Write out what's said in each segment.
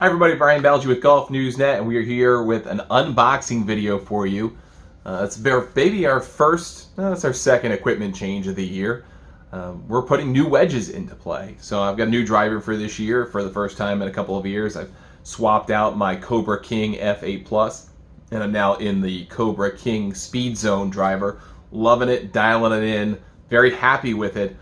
Hi everybody, Ryan Ballengee with Golf News Net, and we are here with an unboxing video for you. It's maybe our first, no, it's our second equipment change of the year. We're putting new wedges into play. So I've got a new driver for this year for the first time in a couple of years. I've swapped out my Cobra King F8 Plus, and I'm now in the Cobra King Speed Zone driver. Loving it, dialing it in, very happy with it.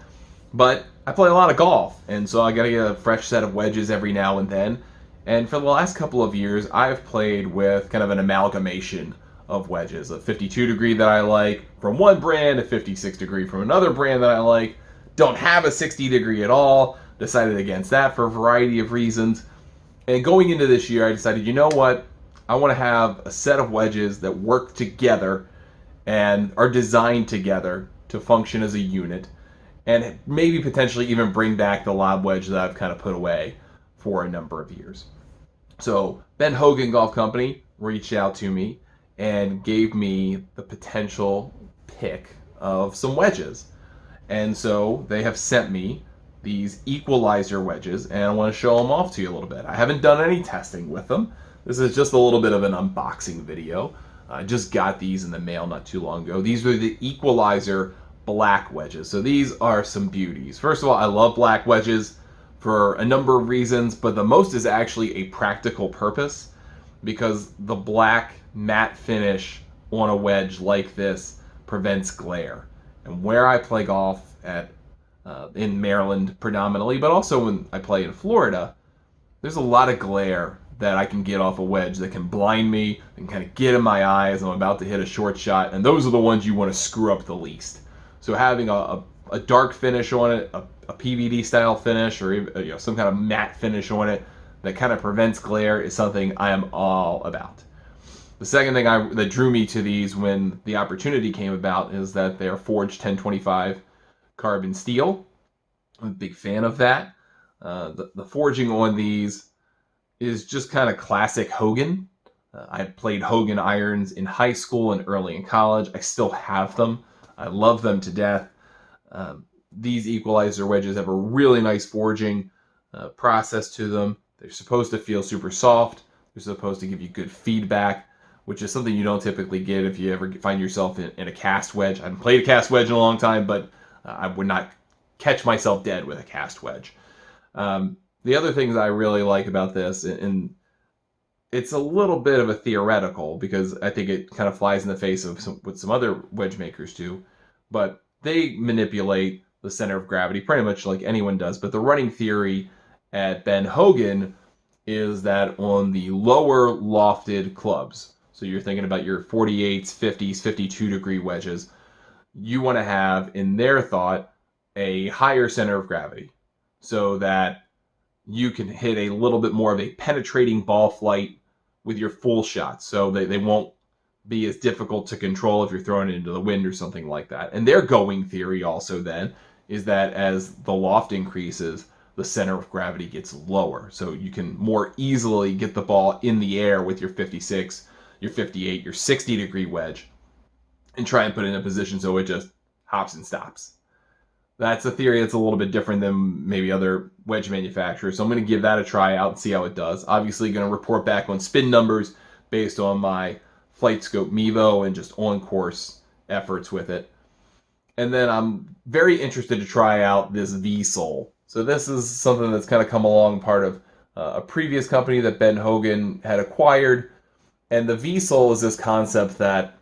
But I play a lot of golf, and so I gotta get a fresh set of wedges every now and then. And for the last couple of years, I've played with kind of an amalgamation of wedges. A 52 degree that I like from one brand, a 56 degree from another brand that I like. Don't have a 60 degree at all. Decided against that for a variety of reasons. And going into this year, I decided, you know what? I want to have a set of wedges that work together and are designed together to function as a unit, and maybe potentially even bring back the lob wedge that I've kind of put away for a number of years. So Ben Hogan Golf Company reached out to me and gave me the potential pick of some wedges. And so they have sent me these equalizer wedges, and I want to show them off to you a little bit. I haven't done any testing with them. This is just a little bit of an unboxing video. I just got these in the mail not too long ago. These are the Equalizer Black wedges. So these are some beauties. First of all, I love black wedges for a number of reasons, but the most is actually a practical purpose, because the black matte finish on a wedge like this prevents glare. And where I play golf at in Maryland predominantly, but also when I play in Florida, there's a lot of glare that I can get off a wedge that can blind me and kind of get in my eye as I'm about to hit a short shot, and those are the ones you want to screw up the least. So having a dark finish on it, a PVD style finish, or some kind of matte finish on it that kind of prevents glare is something I am all about. The second thing that drew me to these when the opportunity came about is that they're forged 1025 carbon steel. I'm a big fan of that. The forging on these is just kind of classic Hogan. I played Hogan irons in high school and early in college. I still have them. I love them to death. These equalizer wedges have a really nice forging process to them. They're supposed to feel super soft. They're supposed to give you good feedback, which is something you don't typically get if you ever find yourself in a cast wedge. I haven't played a cast wedge in a long time, but I would not catch myself dead with a cast wedge. The other things I really like about this, and it's a little bit of a theoretical because I think it kind of flies in the face of what some other wedge makers do, but they manipulate the center of gravity pretty much like anyone does. But the running theory at Ben Hogan is that on the lower lofted clubs, so you're thinking about your 48s, 50s, 52 degree wedges, you want to have, in their thought, a higher center of gravity so that you can hit a little bit more of a penetrating ball flight with your full shots. So they won't be as difficult to control if you're throwing it into the wind or something like that. And their going theory also then is that as the loft increases, the center of gravity gets lower. So you can more easily get the ball in the air with your 56, your 58, your 60 degree wedge and try and put it in a position so it just hops and stops. That's a theory that's a little bit different than maybe other wedge manufacturers. So I'm going to give that a try out and see how it does. Obviously going to report back on spin numbers based on my Flight Scope Mevo and just on-course efforts with it. And then I'm very interested to try out this V-sole. So this is something that's kind of come along part of a previous company that Ben Hogan had acquired. And the V-sole is this concept that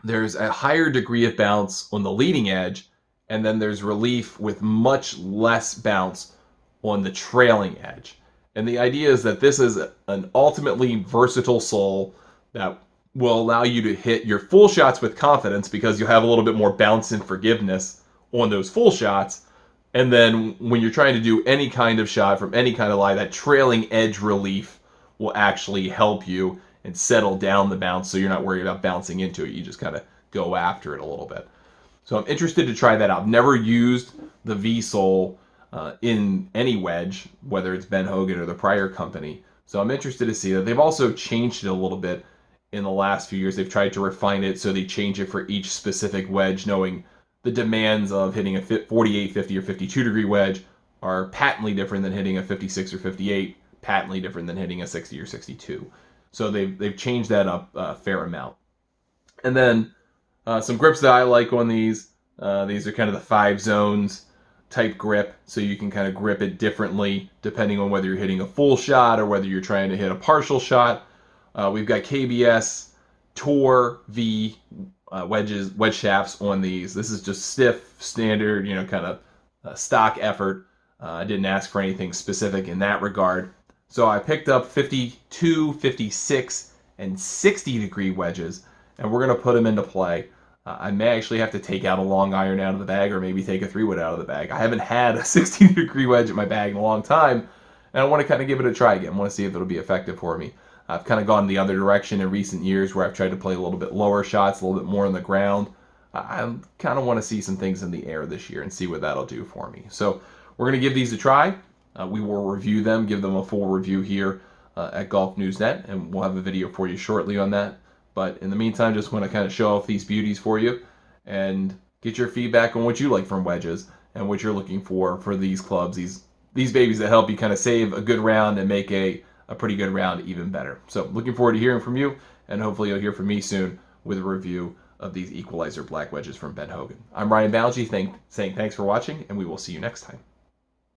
there's a higher degree of bounce on the leading edge, and then there's relief with much less bounce on the trailing edge. And the idea is that this is an ultimately versatile sole that will allow you to hit your full shots with confidence because you'll have a little bit more bounce and forgiveness on those full shots. And then when you're trying to do any kind of shot from any kind of lie, that trailing edge relief will actually help you and settle down the bounce so you're not worried about bouncing into it. You just kind of go after it a little bit. So I'm interested to try that out. I've never used the V-sole in any wedge, whether it's Ben Hogan or the prior company. So I'm interested to see that. They've also changed it a little bit in the last few years. They've tried to refine it so they change it for each specific wedge, knowing the demands of hitting a 48, 50, or 52 degree wedge are patently different than hitting a 56 or 58 patently different than hitting a 60 or 62. So they've changed that up a fair amount. And then some grips that I like on these. These are kind of the 5 zones type grip, so you can kind of grip it differently depending on whether you're hitting a full shot or whether you're trying to hit a partial shot. We've got KBS Tor V wedge shafts on these. This is just stiff, standard, kind of stock effort. I didn't ask for anything specific in that regard. So I picked up 52, 56, and 60 degree wedges, and we're going to put them into play. I may actually have to take out a long iron out of the bag, or maybe take a 3-wood out of the bag. I haven't had a 60 degree wedge in my bag in a long time, and I want to kind of give it a try again. I want to see if it'll be effective for me. I've kind of gone the other direction in recent years where I've tried to play a little bit lower shots, a little bit more on the ground. I kind of want to see some things in the air this year and see what that'll do for me. So we're going to give these a try. We will review them, give them a full review here at Golf News Net, and we'll have a video for you shortly on that. But in the meantime, just want to kind of show off these beauties for you and get your feedback on what you like from wedges and what you're looking for these clubs, these babies that help you kind of save a good round and make a pretty good round even better. So looking forward to hearing from you, and hopefully you'll hear from me soon with a review of these Equalizer Black wedges from Ben Hogan. I'm Ryan Ballengee saying thanks for watching, and we will see you next time.